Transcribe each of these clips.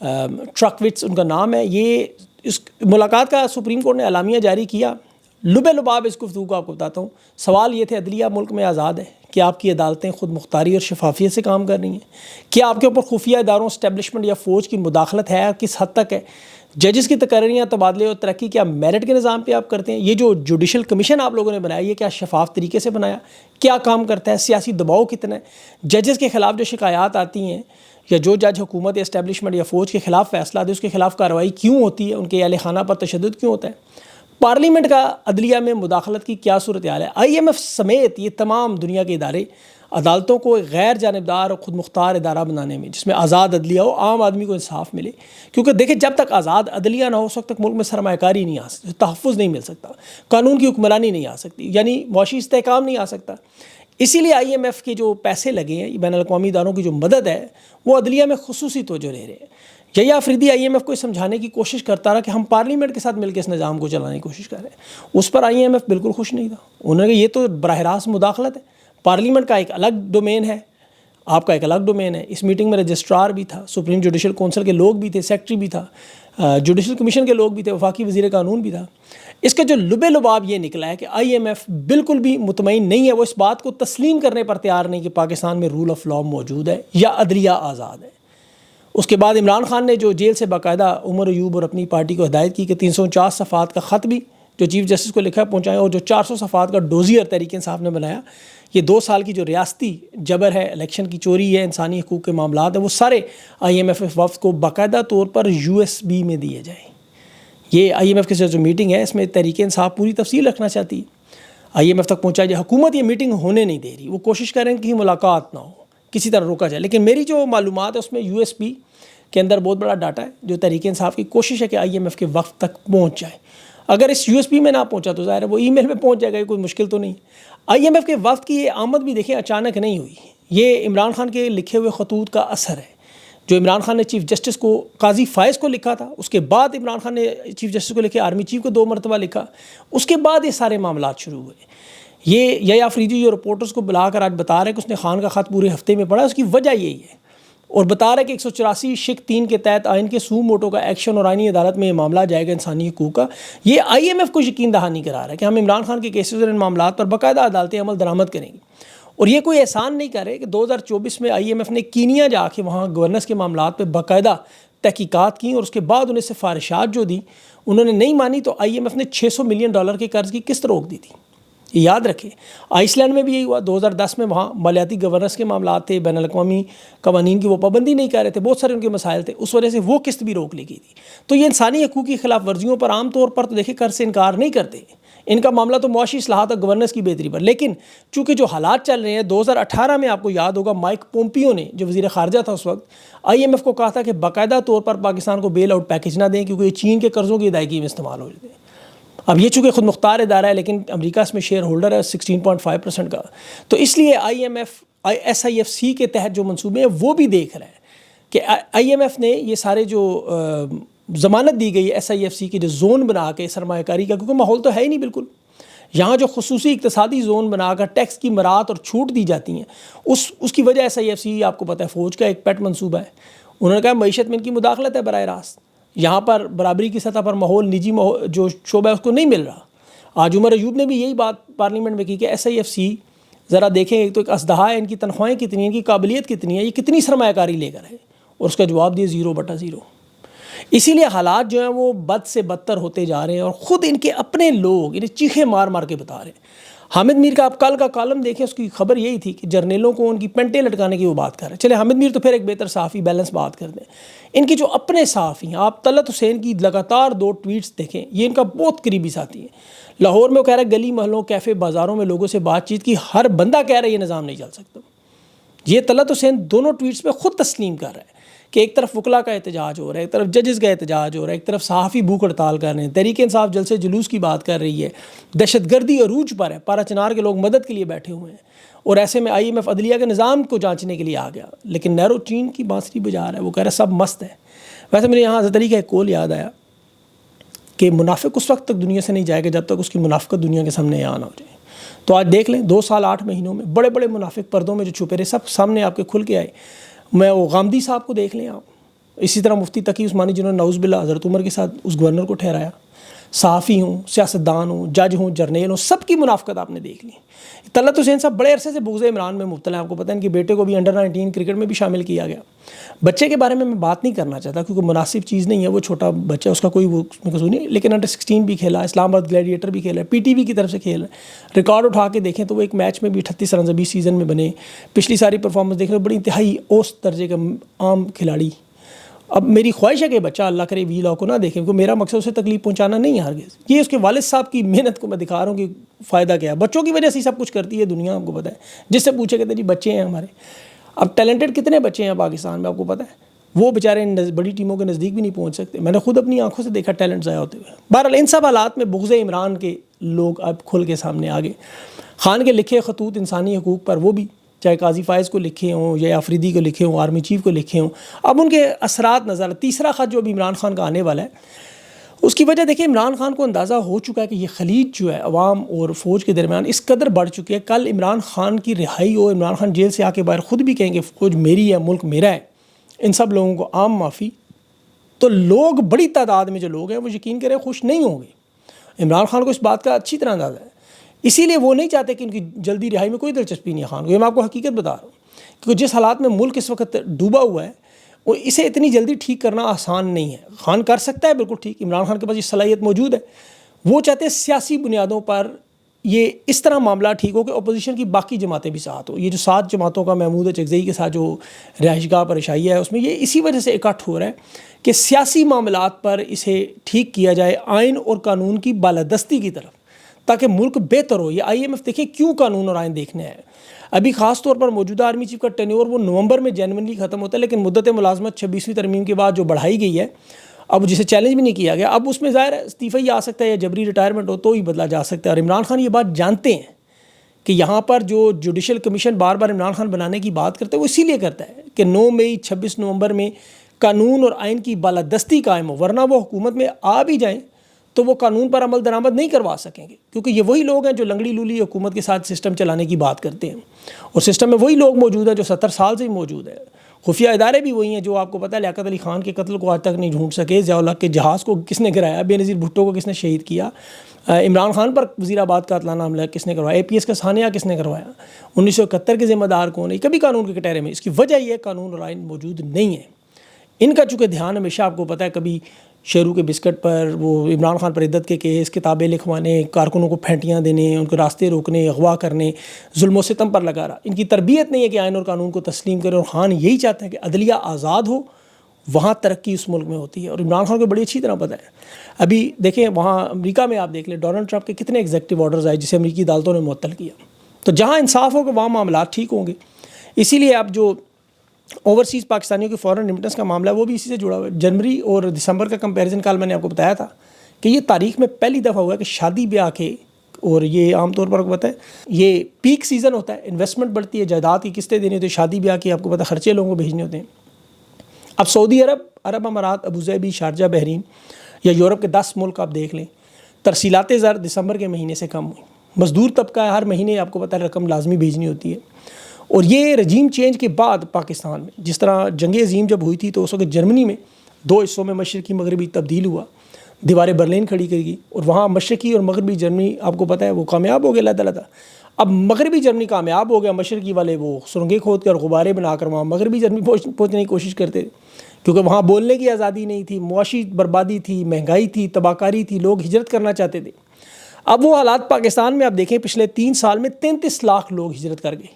ٹرکوٹس ان کا نام ہے. یہ اس ملاقات کا سپریم کورٹ نے اعلامیہ جاری کیا. لب لباب اس گفتگو کو آپ کو بتاتا ہوں. سوال یہ تھے عدلیہ ملک میں آزاد ہے؟ کیا آپ کی عدالتیں خود مختاری اور شفافیت سے کام کر رہی ہیں؟ کیا آپ کے اوپر خفیہ اداروں اسٹیبلشمنٹ یا فوج کی مداخلت ہے؟ کس حد تک ہے؟ ججز کی تقرریاں تبادلے اور ترقی کیا میرٹ کے نظام پہ آپ کرتے ہیں؟ یہ جو جوڈیشل کمیشن آپ لوگوں نے بنایا یہ کیا شفاف طریقے سے بنایا؟ کیا کام کرتا ہے؟ سیاسی دباؤ کتنا ہے؟ ججز کے خلاف جو شکایات آتی ہیں یا جو جج حکومت یا اسٹیبلشمنٹ یا فوج کے خلاف فیصلہ دے اس کے خلاف کارروائی کیوں ہوتی ہے؟ ان کے اہل خانہ پر تشدد کیوں ہوتا ہے؟ پارلیمنٹ کا عدلیہ میں مداخلت کی کیا صورتحال ہے؟ آئی ایم ایف سمیت یہ تمام دنیا کے ادارے عدالتوں کو ایک غیر جانبدار اور خود مختار ادارہ بنانے میں جس میں آزاد عدلیہ ہو، عام آدمی کو انصاف ملے. کیونکہ دیکھیں جب تک آزاد عدلیہ نہ ہو اس وقت تک ملک میں سرمایہ کاری نہیں آ سکتی، تحفظ نہیں مل سکتا، قانون کی حکمرانی نہیں آ سکتی، یعنی معاشی استحکام نہیں آ سکتا. اسی لیے آئی ایم ایف کے جو پیسے لگے ہیں، بین الاقوامی اداروں کی جو مدد ہے، وہ عدلیہ میں خصوصی توجہ لے رہے ہیں. یحییٰ آفریدی آئی ایم ایف کو سمجھانے کی کوشش کرتا رہا کہ ہم پارلیمنٹ کے ساتھ مل کے اس نظام کو چلانے کی کوشش کر رہے ہیں. اس پر آئی ایم ایف بالکل خوش نہیں تھا. انہوں نے کہا یہ تو براہ راست مداخلت ہے. پارلیمنٹ کا ایک الگ ڈومین ہے، آپ کا ایک الگ ڈومین ہے. اس میٹنگ میں رجسٹرار بھی تھا، سپریم جوڈیشل کونسل کے لوگ بھی تھے، سیکٹری بھی تھا، جوڈیشل کمیشن کے لوگ بھی تھے، وفاقی وزیر قانون بھی تھا. اس کا جو لب لباب یہ نکلا ہے کہ آئی ایم ایف بالکل بھی مطمئن نہیں ہے، وہ اس بات کو تسلیم کرنے پر تیار نہیں کہ پاکستان میں رول آف لاء موجود ہے یا عدلیہ آزاد ہے. اس کے بعد عمران خان نے جو جیل سے باقاعدہ عمر ایوب اور اپنی پارٹی کو ہدایت کی کہ 349 صفحات کا خط بھی جو چیف جسٹس کو لکھا پہنچایا، اور جو 400 صفحات کا ڈوزیئر تحریک انصاف نے بنایا، یہ 2 سال کی جو ریاستی جبر ہے، الیکشن کی چوری ہے، انسانی حقوق کے معاملات ہیں، وہ سارے آئی ایم ایف وفد کو باقاعدہ طور پر USB میں دیے جائیں. یہ آئی ایم ایف کے جو میٹنگ ہے اس میں تحریک انصاف پوری تفصیل رکھنا چاہتی ہے. آئی ایم ایف تک پہنچایا جائے. حکومت یہ میٹنگ ہونے نہیں دے رہی، وہ کوشش کر رہے ہیں کہ ملاقات نہ ہو، کسی طرح روکا جائے. لیکن میری جو معلومات ہے اس میں USB کے اندر بہت بڑا ڈاٹا ہے جو تحریک انصاف کی کوشش ہے کہ آئی ایم ایف کے وقت تک پہنچ جائے. اگر اس USB میں نہ پہنچا تو ظاہر ہے وہ ای میل میں پہنچ جائے گا، کوئی مشکل تو نہیں. آئی ایم ایف کے وقت کی یہ آمد بھی دیکھیں اچانک نہیں ہوئی، یہ عمران خان کے لکھے ہوئے خطوط کا اثر ہے. جو عمران خان نے چیف جسٹس کو، قاضی فائز کو لکھا تھا، اس کے بعد عمران خان نے چیف جسٹس کو لکھے، آرمی چیف کو 2 مرتبہ لکھا، اس کے بعد یہ سارے معاملات شروع ہوئے. یہ یحییٰ آفریدی جو رپورٹرز کو بلا کر آج بتا رہے ہیں کہ اس نے خان کا خط پورے ہفتے میں پڑھا، اس کی وجہ یہی ہے، اور بتا رہا ہے کہ 184 شق 3 کے تحت آئین کے سو موٹو کا ایکشن اور آئینی عدالت میں یہ معاملہ جائے گا انسانی حقوق کا. یہ آئی ایم ایف کو یقین دہانی نہیں کرا رہا ہے کہ ہم عمران خان کے کیسز اور ان معاملات پر باقاعدہ عدالتیں عمل درآمد کریں گی. اور یہ کوئی احسان نہیں کر رہے کہ 2024 میں آئی ایم ایف نے کینیا جا کے وہاں گورننس کے معاملات پہ باقاعدہ تحقیقات کی، اور اس کے بعد انہیں سفارشات جو دی انہوں نے نہیں مانی، تو آئی ایم ایف نے $600 ملین کے قرض کی قسط روک دی تھی. یہ یاد رکھیں. آئس لینڈ میں بھی یہی ہوا. 2010 میں وہاں مالیاتی گورننس کے معاملات تھے، بین الاقوامی قوانین کی وہ پابندی نہیں کر رہے تھے، بہت سارے ان کے مسائل تھے، اس وجہ سے وہ قسط بھی روک لی گئی تھی. تو یہ انسانی حقوق کی خلاف ورزیوں پر عام طور پر تو دیکھیں قرض سے انکار نہیں کرتے. ان کا معاملہ تو معاشی اصلاحات اور گورننس کی بہتری پر. لیکن چونکہ جو حالات چل رہے ہیں، 2018 میں آپ کو یاد ہوگا مائک پومپیو نے جو وزیر خارجہ تھا اس وقت، آئی ایم ایف کو کہا تھا کہ باقاعدہ طور پر پاکستان کو بیل آؤٹ پیکیج نہ دیں کیونکہ یہ چین کے قرضوں کی ادائیگی میں استعمال ہو جاتے ہیں. اب یہ چونکہ خود مختار ادارہ ہے لیکن امریکہ اس میں شیئر ہولڈر ہے 16.5% کا، تو اس لیے آئی ایم ایف SIFC کے تحت جو منصوبے ہیں وہ بھی دیکھ رہے ہیں کہ آئی ایم ایف نے یہ سارے جو ضمانت دی گئی ہے SIFC کے جو زون بنا کے سرمایہ کاری کا، کیونکہ ماحول تو ہے ہی نہیں بالکل. یہاں جو خصوصی اقتصادی زون بنا کر ٹیکس کی مراعات اور چھوٹ دی جاتی ہیں، اس کی وجہ SIFC آپ کو پتہ ہے فوج کا ایک پیٹ منصوبہ ہے. انہوں نے کہا معیشت میں ان کی مداخلت ہے براہ راست، یہاں پر برابری کی سطح پر ماحول نجی جو شعبہ ہے اس کو نہیں مل رہا. آج عمر ایوب نے بھی یہی بات پارلیمنٹ میں کی کہ SIFC ذرا دیکھیں، ایک تو ایک ازدہا ہے، ان کی تنخواہیں کتنی ہیں، ان کی قابلیت کتنی ہے، یہ کتنی سرمایہ کاری لے کر ہے، اور اس کا جواب دیے 0/0. اسی لیے حالات جو ہیں وہ بد سے بدتر ہوتے جا رہے ہیں، اور خود ان کے اپنے لوگ انہیں چیخیں مار مار کے بتا رہے ہیں. حامد میر کا آپ کل کا کالم دیکھیں، اس کی خبر یہی تھی کہ جرنیلوں کو ان کی پینٹیں لٹکانے کی وہ بات کر رہے ہیں. چلے حامد میر تو پھر ایک بہتر صحافی، بیلنس بات کر دیں. ان کی جو اپنے صحافی ہیں، آپ طلعت حسین کی لگاتار 2 ٹویٹس دیکھیں، یہ ان کا بہت قریبی ساتھی ہیں. لاہور میں وہ کہہ رہا ہے گلی محلوں کیفے بازاروں میں لوگوں سے بات چیت کی، ہر بندہ کہہ رہا ہے یہ نظام نہیں چل سکتا. یہ طلعت حسین دونوں ٹویٹس پہ خود تسلیم کر رہا ہے کہ ایک طرف وکلا کا احتجاج ہو رہا ہے، ایک طرف ججز کا احتجاج ہو رہا ہے، ایک طرف صحافی بھوک ہڑتال کر رہے ہیں، تحریک انصاف جلسے جلوس کی بات کر رہی ہے، دہشت گردی عروج پر ہے، پارا چنار کے لوگ مدد کے لیے بیٹھے ہوئے ہیں، اور ایسے میں آئی ایم ایف عدلیہ کے نظام کو جانچنے کے لیے آ گیا. لیکن نیرو چین کی بانسری بجا رہا ہے، وہ کہہ رہا ہے سب مست ہے. ویسے مجھے یہاں حضرت علی کا ایک قول یاد آیا کہ منافق اس وقت تک دنیا سے نہیں جائے گا جب تک اس کی منافقت دنیا کے سامنے عیاں نہ ہو جائے. تو آج دیکھ لیں 2 سال 8 مہینوں میں بڑے بڑے منافق پردوں میں جو چھپے رہے سب سامنے آپ کے کھل کے آئے. میں وہ غامدی صاحب کو دیکھ لیں آپ، اسی طرح مفتی تقی عثمانی جنہوں نے نعوذ باللہ حضرت عمر کے ساتھ اس گورنر کو ٹھہرایا، صحافی ہوں، سیاستدان ہوں، جج ہوں، جرنیل ہوں، سب کی منافقت آپ نے دیکھ لی۔ طلعت حسین صاحب بڑے عرصے سے بغض عمران میں مبتلا ہیں، آپ کو پتہ ہے ان کے بیٹے کو بھی انڈر 19 کرکٹ میں بھی شامل کیا گیا۔ بچے کے بارے میں بات نہیں کرنا چاہتا کیونکہ مناسب چیز نہیں ہے، وہ چھوٹا بچہ، اس کا کوئی وہ قصور نہیں، لیکن انڈر 16 بھی کھیلا، اسلام آباد گلیڈیٹر بھی کھیلا ہے، پی ٹی وی کی طرف سے کھیل ہے، ریکارڈ اٹھا کے دیکھیں تو وہ ایک میچ میں بھی 38 رنز 20 سیزن میں بنے، پچھلی ساری پرفارمنس دیکھ رہے بڑی انتہائی اوسط درجے کا عام کھلاڑی۔ اب میری خواہش ہے کہ بچہ اللہ کرے وی لاگ کو نہ دیکھیں، کیونکہ میرا مقصد اسے تکلیف پہنچانا نہیں ہے ہرگز، یہ اس کے والد صاحب کی محنت کو میں دکھا رہا ہوں کہ فائدہ کیا ہے، بچوں کی وجہ سے ہی سب کچھ کرتی ہے دنیا، آپ کو پتہ ہے، جس سے پوچھے کہتے ہیں جی بچے ہیں ہمارے۔ اب ٹیلنٹڈ کتنے بچے ہیں پاکستان میں، آپ کو پتہ ہے، وہ بیچارے بڑی ٹیموں کے نزدیک بھی نہیں پہنچ سکتے، میں نے خود اپنی آنکھوں سے دیکھا ٹیلنٹ ضائع ہوتے ہوئے۔ بہرحال ان سب حالات میں بغض عمران کے لوگ اب کھل کے سامنے آ گئے۔ خان کے لکھے خطوط انسانی حقوق پر، وہ بھی چاہے قاضی فائز کو لکھے ہوں یا آفریدی کو لکھے ہوں، آرمی چیف کو لکھے ہوں، اب ان کے اثرات نظر۔ تیسرا خط جو ابھی عمران خان کا آنے والا ہے، اس کی وجہ دیکھیں عمران خان کو اندازہ ہو چکا ہے کہ یہ خلیج جو ہے عوام اور فوج کے درمیان اس قدر بڑھ چکی ہے، کل عمران خان کی رہائی ہو، عمران خان جیل سے آ کے باہر خود بھی کہیں کہ فوج میری ہے، ملک میرا ہے، ان سب لوگوں کو عام معافی، تو لوگ بڑی تعداد میں جو لوگ ہیں وہ یقین کریں خوش نہیں ہوں گے۔ عمران خان کو اس بات کا اچھی طرح اندازہ ہے، اسی لیے وہ نہیں چاہتے کہ ان کی جلدی رہائی میں کوئی دلچسپی نہیں ہے خان کو۔ یہ میں آپ کو حقیقت بتا رہا ہوں، کیونکہ جس حالات میں ملک اس وقت ڈوبا ہوا ہے، وہ اسے اتنی جلدی ٹھیک کرنا آسان نہیں ہے۔ خان کر سکتا ہے بالکل ٹھیک، عمران خان کے پاس یہ صلاحیت موجود ہے، وہ چاہتے ہیں سیاسی بنیادوں پر یہ اس طرح معاملہ ٹھیک ہو کہ اپوزیشن کی باقی جماعتیں بھی ساتھ ہو۔ یہ جو 7 جماعتوں کا محمود چکزئی کے ساتھ جو رہائش گاہ پر عشائیہ ہے، اس میں یہ اسی وجہ سے اکٹھ ہو رہا ہے کہ سیاسی معاملات پر اسے ٹھیک کیا جائے آئین اور قانون کی بالادستی کی طرف، تاکہ ملک بہتر ہو۔ یہ IMF دیکھیں کیوں قانون اور آئین دیکھنے ہے۔ ابھی خاص طور پر موجودہ آرمی چیف کا ٹینیور وہ نومبر میں جنوینلی ختم ہوتا ہے، لیکن مدت ملازمت 26ویں ترمیم کے بعد جو بڑھائی گئی ہے، اب جسے چیلنج بھی نہیں کیا گیا، اب اس میں ظاہر ہے استعفی ہی آ سکتا ہے یا جبری ریٹائرمنٹ ہو تو ہی بدلا جا سکتا ہے۔ اور عمران خان یہ بات جانتے ہیں کہ یہاں پر جو جوڈیشل کمیشن بار بار عمران خان بنانے کی بات کرتے ہیں، وہ اسی لیے کرتا ہے کہ 9 مئی 26 نومبر میں قانون اور آئین کی بالادستی قائم ہو، ورنہ وہ حکومت میں آ بھی جائیں تو وہ قانون پر عمل درآمد نہیں کروا سکیں گے، کیونکہ یہ وہی لوگ ہیں جو لنگڑی لولی حکومت کے ساتھ سسٹم چلانے کی بات کرتے ہیں، اور سسٹم میں وہی لوگ موجود ہیں جو 70 سال سے ہی موجود ہیں۔ خفیہ ادارے بھی وہی ہیں جو آپ کو پتہ ہے لیاقت علی خان کے قتل کو آج تک نہیں ڈھونڈ سکے، ضیاء الحق کے جہاز کو کس نے گرایا، بے نظیر بھٹو کو کس نے شہید کیا، عمران خان پر وزیر آباد کا قاتلانہ حملہ کس نے کروایا، APS کا سانحہ کس نے کروایا، 1971 کے ذمہ دار کون ہے، کبھی قانون کے کٹہرے میں۔ اس کی وجہ یہ ہے قانون اور آئین موجود نہیں ہے۔ ان کا چونکہ دھیان ہمیشہ آپ کو پتہ ہے کبھی شیرو کے بسکٹ پر، وہ عمران خان پر عدت کے کیس، کتابیں لکھوانے، کارکنوں کو پھینٹیاں دینے، ان کو راستے روکنے، اغوا کرنے، ظلم و ستم پر لگا رہا۔ ان کی تربیت نہیں ہے کہ آئین اور قانون کو تسلیم کرے، اور خان یہی چاہتا ہے کہ عدلیہ آزاد ہو، وہاں ترقی اس ملک میں ہوتی ہے، اور عمران خان کو بڑی اچھی طرح پتہ ہے۔ ابھی دیکھیں وہاں امریکہ میں آپ دیکھ لیں ڈونلڈ ٹرمپ کے کتنے ایگزیکٹو آرڈرز آئے جسے امریکی عدالتوں نے معطل کیا۔ تو جہاں انصاف ہوگا وہاں معاملات ٹھیک ہوں گے۔ اسی لیے اب جو اوورسیز پاکستانیوں کی فورن ریمیٹنس کا معاملہ ہے وہ بھی اسی سے جڑا ہوا ہے۔ جنوری اور دسمبر کا کمپیریزن کل میں نے آپ کو بتایا تھا کہ یہ تاریخ میں پہلی دفعہ ہوا ہے کہ شادی بیاہ کے، اور یہ عام طور پر آپ کو پتہ ہے یہ پیک سیزن ہوتا ہے، انویسٹمنٹ بڑھتی ہے، جائیداد کی قسطیں دینی ہوتی ہے، شادی بیاہ کی آپ کو پتہ ہے خرچے لوگوں کو بھیجنے ہوتے ہیں۔ اب سعودی عرب، عرب امارات، ابوظہبی، شارجہ، بحرین یا یورپ کے 10 ملک آپ دیکھ لیں، ترسیلات زر دسمبر کے مہینے سے کم ہوئی۔ مزدور طبقہ ہر مہینے آپ کو پتہ ہے رقم لازمی بھیجنی ہوتی ہے، اور یہ رجیم چینج کے بعد پاکستان میں جس طرح جنگ عظیم جب ہوئی تھی تو اس وقت جرمنی میں 2 حصوں میں مشرقی مغربی تبدیل ہوا، دیوار برلن کھڑی کری گئی، اور وہاں مشرقی اور مغربی جرمنی آپ کو پتہ ہے وہ کامیاب ہو گیا اللہ تعالیٰ۔ اب مغربی جرمنی کامیاب ہو گیا، مشرقی والے وہ سرنگیں کھود کر غبارے بنا کر وہاں مغربی جرمنی پہنچنے کی کوشش کرتے تھے، کیونکہ وہاں بولنے کی آزادی نہیں تھی، معاشی بربادی تھی، مہنگائی تھی، تباہ کاری تھی، لوگ ہجرت کرنا چاہتے تھے۔ اب وہ حالات پاکستان میں آپ دیکھیں پچھلے 3 سال میں 33 لاکھ لوگ ہجرت کر گئے،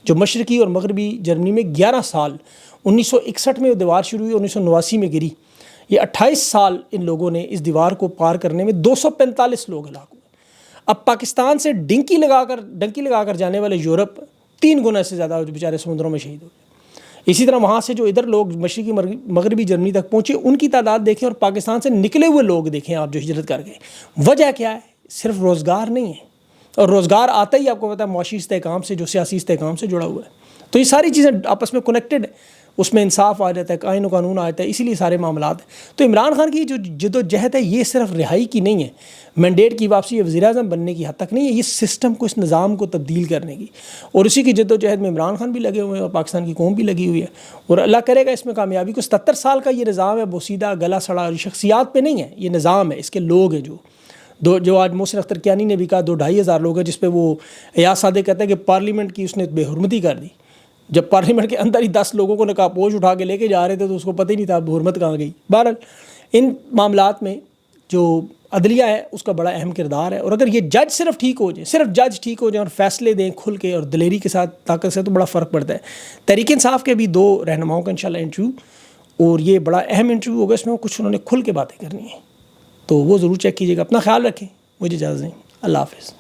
جو مشرقی اور مغربی جرمنی میں 11 سال، 1961 میں وہ دیوار شروع ہوئی، 1989 میں گری، یہ 28 سال ان لوگوں نے اس دیوار کو پار کرنے میں 245 لوگ ہلاک ہوئے۔ اب پاکستان سے ڈنکی لگا کر جانے والے یورپ 3 گنا سے زیادہ بیچارے سمندروں میں شہید ہو گئے۔ اسی طرح وہاں سے جو ادھر لوگ مشرقی مغربی جرمنی تک پہنچے ان کی تعداد دیکھیں، اور پاکستان سے نکلے ہوئے لوگ دیکھیں آپ جو ہجرت کر گئے۔ وجہ کیا ہے؟ صرف روزگار نہیں ہے، اور روزگار آتا ہی آپ کو پتہ ہے معاشی استحکام سے، جو سیاسی استحکام سے جڑا ہوا ہے۔ تو یہ ساری چیزیں آپس میں کنیکٹڈ ہیں۔ اس میں انصاف آ جاتا ہے, آئین و قانون آ جاتا ہے, اسی لیے سارے معاملات ہیں. تو عمران خان کی جو جد و جہد ہے یہ صرف رہائی کی نہیں ہے, مینڈیٹ کی واپسی یا وزیر اعظم بننے کی حد تک نہیں ہے, یہ سسٹم کو, اس نظام کو تبدیل کرنے کی, اور اسی کی جد و جہد میں عمران خان بھی لگے ہوئے ہیں اور پاکستان کی قوم بھی لگی ہوئی ہے, اور اللہ کرے گا اس میں کامیابی کو. 77 سال کا یہ نظام ہے, بوسیدہ گلا سڑا, اور شخصیات پہ نہیں ہے, یہ نظام ہے, اس کے لوگ ہیں جو آج محسن اختر کیانی نے بھی کہا 2-2.5 ہزار لوگ ہیں, جس پہ وہ ایاز صادق کہتے ہیں کہ پارلیمنٹ کی اس نے بے حرمتی کر دی. جب پارلیمنٹ کے اندر ہی 10 لوگوں کو نقاب پوش اٹھا کے لے کے جا رہے تھے تو اس کو پتہ ہی نہیں تھا حرمت کہاں گئی. بہرحال ان معاملات میں جو عدلیہ ہے اس کا بڑا اہم کردار ہے, اور اگر یہ جج صرف ٹھیک ہو جائیں, صرف جج ٹھیک ہو جائیں اور فیصلے دیں کھل کے اور دلیری کے ساتھ, طاقت سے, تو بڑا فرق پڑتا ہے. تحریک انصاف کے بھی 2 رہنماؤں کا انشاءاللہ انٹرویو, اور یہ بڑا اہم انٹرویو ہوگا, اس میں کچھ انہوں نے کھل کے باتیں کرنی ہیں, تو وہ ضرور چیک کیجیے گا. اپنا خیال رکھیں, مجھے اجازت دیں, اللہ حافظ.